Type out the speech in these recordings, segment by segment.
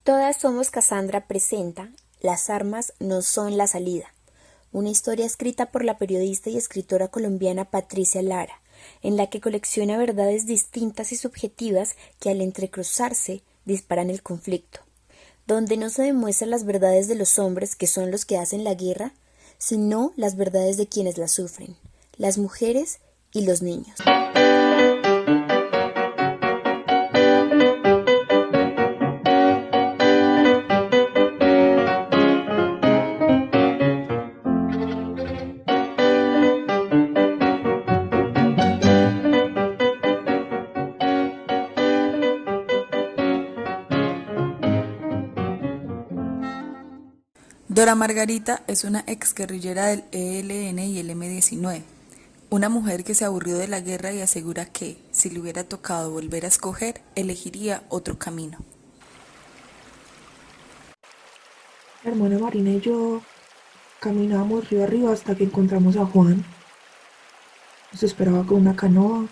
Todas somos Cassandra presenta Las armas no son la salida, una historia escrita por la periodista y escritora colombiana Patricia Lara, en la que colecciona verdades distintas y subjetivas que al entrecruzarse disparan el conflicto, donde no se demuestran las verdades de los hombres que son los que hacen la guerra, sino las verdades de quienes la sufren, las mujeres y los niños. Dora Margarita es una exguerrillera del ELN y el M-19, una mujer que se aburrió de la guerra y asegura que, si le hubiera tocado volver a escoger, elegiría otro camino. La hermana Marina y yo caminábamos río arriba hasta que encontramos a Juan. Nos esperaba con una canoa.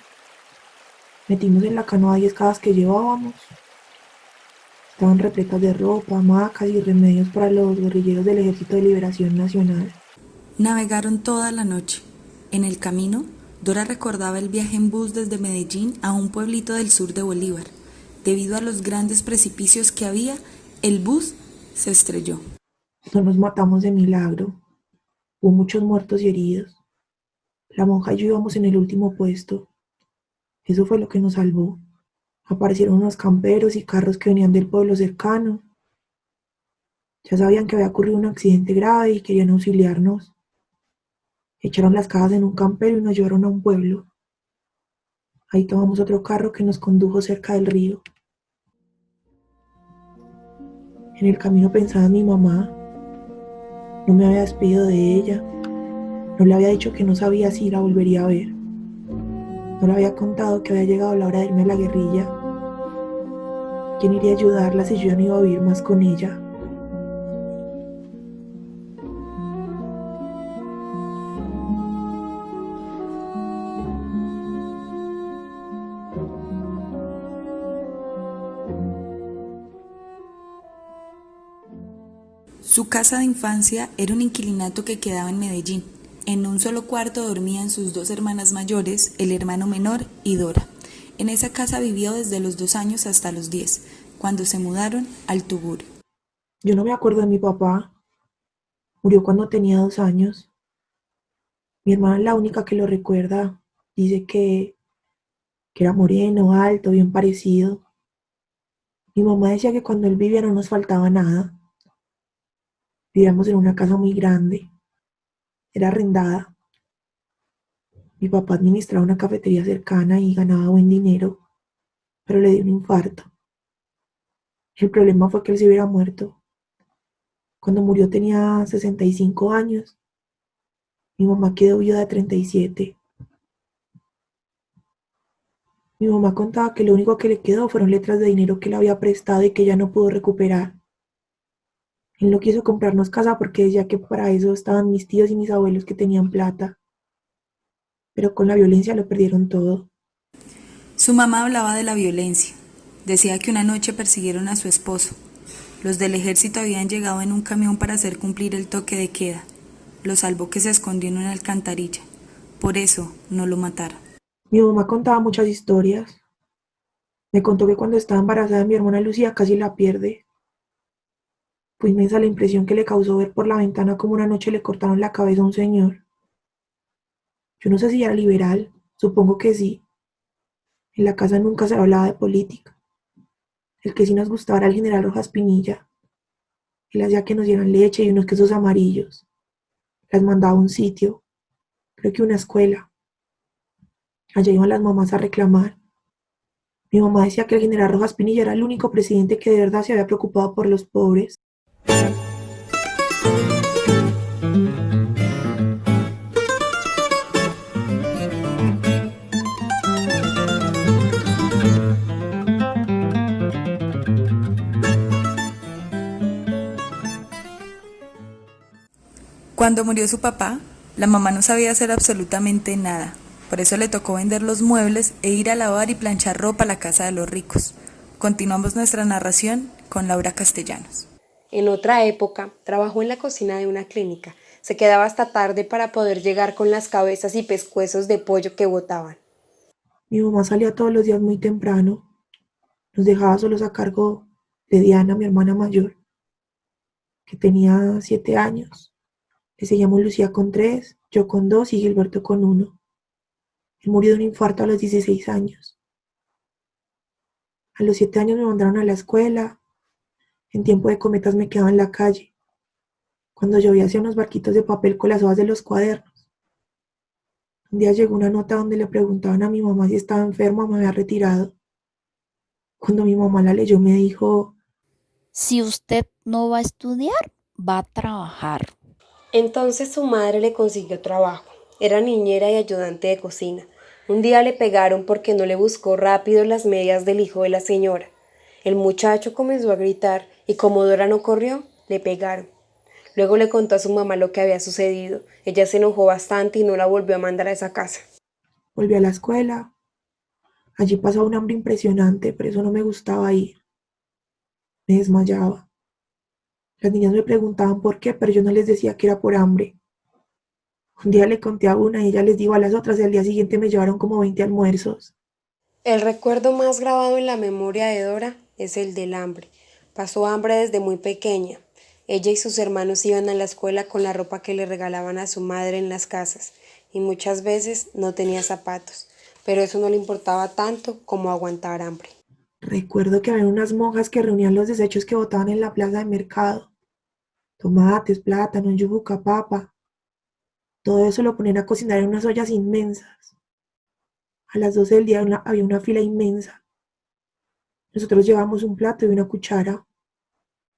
Metimos en la canoa 10 cajas que llevábamos. Estaban repletas de ropa, hamacas y remedios para los guerrilleros del Ejército de Liberación Nacional. Navegaron toda la noche. En el camino, Dora recordaba el viaje en bus desde Medellín a un pueblito del sur de Bolívar. Debido a los grandes precipicios que había, el bus se estrelló. No nos matamos de milagro. Hubo muchos muertos y heridos. La monja y yo íbamos en el último puesto. Eso fue lo que nos salvó. Aparecieron unos camperos y carros que venían del pueblo cercano. Ya sabían que había ocurrido un accidente grave y querían auxiliarnos. Echaron las cajas en un campero y nos llevaron a un pueblo. Ahí tomamos otro carro que nos condujo cerca del río. En el camino pensaba en mi mamá. No me había despedido de ella. No le había dicho que no sabía si la volvería a ver. No le había contado que había llegado la hora de irme a la guerrilla. ¿Quién iría a ayudarla si yo ya no iba a vivir más con ella? Su casa de infancia era un inquilinato que quedaba en Medellín. En un solo cuarto dormían sus dos hermanas mayores, el hermano menor y Dora. En esa casa vivió desde los 2 años hasta los 10, cuando se mudaron al Tugurio. Yo no me acuerdo de mi papá. Murió cuando tenía 2 años. Mi hermana es la única que lo recuerda. Dice que era moreno, alto, bien parecido. Mi mamá decía que cuando él vivía no nos faltaba nada. Vivíamos en una casa muy grande. Era arrendada. Mi papá administraba una cafetería cercana y ganaba buen dinero, pero le dio un infarto. El problema fue que él se hubiera muerto. Cuando murió tenía 65 años. Mi mamá quedó viuda de 37. Mi mamá contaba que lo único que le quedó fueron letras de dinero que le había prestado y que ya no pudo recuperar. Él no quiso comprarnos casa porque decía que para eso estaban mis tíos y mis abuelos que tenían plata. Pero con la violencia lo perdieron todo. Su mamá hablaba de la violencia. Decía que una noche persiguieron a su esposo. Los del ejército habían llegado en un camión para hacer cumplir el toque de queda. Lo salvó que se escondió en una alcantarilla. Por eso no lo mataron. Mi mamá contaba muchas historias. Me contó que cuando estaba embarazada de mi hermana Lucía casi la pierde. Fue inmensa la impresión que le causó ver por la ventana como una noche le cortaron la cabeza a un señor. Yo no sé si era liberal, supongo que sí. En la casa nunca se hablaba de política. El que sí nos gustaba era el general Rojas Pinilla. Él hacía que nos dieran leche y unos quesos amarillos. Las mandaba a un sitio, creo que una escuela. Allá iban las mamás a reclamar. Mi mamá decía que el general Rojas Pinilla era el único presidente que de verdad se había preocupado por los pobres. Cuando murió su papá, la mamá no sabía hacer absolutamente nada. Por eso le tocó vender los muebles e ir a lavar y planchar ropa a la casa de los ricos. Continuamos nuestra narración con Laura Castellanos. En otra época, trabajó en la cocina de una clínica. Se quedaba hasta tarde para poder llegar con las cabezas y pescuezos de pollo que botaban. Mi mamá salía todos los días muy temprano. Nos dejaba solos a cargo de Diana, mi hermana mayor, que tenía 7 años. Le seguíamos Lucía con 3, yo con 2 y Gilberto con 1. Él murió de un infarto a los 16 años. A los 7 años me mandaron a la escuela. En tiempo de cometas me quedaba en la calle. Cuando llovía hacía unos barquitos de papel con las hojas de los cuadernos. Un día llegó una nota donde le preguntaban a mi mamá si estaba enferma o me había retirado. Cuando mi mamá la leyó me dijo: Si usted no va a estudiar, va a trabajar. Entonces su madre le consiguió trabajo. Era niñera y ayudante de cocina. Un día le pegaron porque no le buscó rápido las medias del hijo de la señora. El muchacho comenzó a gritar y como Dora no corrió, le pegaron. Luego le contó a su mamá lo que había sucedido. Ella se enojó bastante y no la volvió a mandar a esa casa. Volví a la escuela. Allí pasaba un hambre impresionante, pero eso no me gustaba ir. Me desmayaba. Las niñas me preguntaban por qué, pero yo no les decía que era por hambre. Un día le conté a una y ella les dijo a las otras y al día siguiente me llevaron como 20 almuerzos. El recuerdo más grabado en la memoria de Dora es el del hambre. Pasó hambre desde muy pequeña. Ella y sus hermanos iban a la escuela con la ropa que le regalaban a su madre en las casas y muchas veces no tenía zapatos, pero eso no le importaba tanto como aguantar hambre. Recuerdo que había unas monjas que reunían los desechos que botaban en la plaza de mercado. Tomates, plátanos, yuca, papa. Todo eso lo ponían a cocinar en unas ollas inmensas. A las 12 del día había una fila inmensa. Nosotros llevábamos un plato y una cuchara,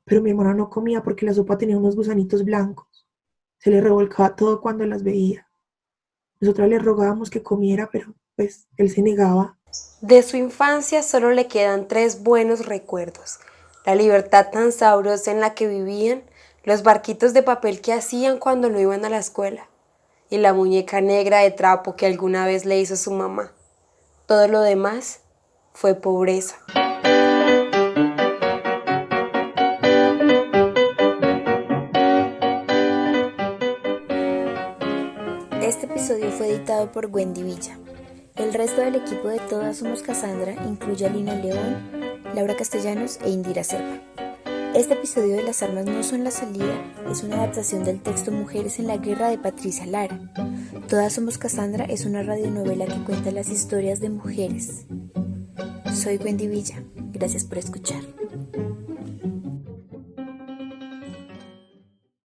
pero mi hermana no comía porque la sopa tenía unos gusanitos blancos. Se le revolcaba todo cuando las veía. Nosotras le rogábamos que comiera, pero pues él se negaba. De su infancia solo le quedan 3 buenos recuerdos: la libertad tan sabrosa en la que vivían, los barquitos de papel que hacían cuando no iban a la escuela, y la muñeca negra de trapo que alguna vez le hizo su mamá. Todo lo demás fue pobreza. Este episodio fue editado por Wendy Villa. El resto del equipo de Todas Somos Cassandra incluye a Lina León, Laura Castellanos e Indira Serpa. Este episodio de Las armas no son la salida es una adaptación del texto Mujeres en la guerra de Patricia Lara. Todas Somos Cassandra es una radionovela que cuenta las historias de mujeres. Soy Wendy Villa. Gracias por escuchar.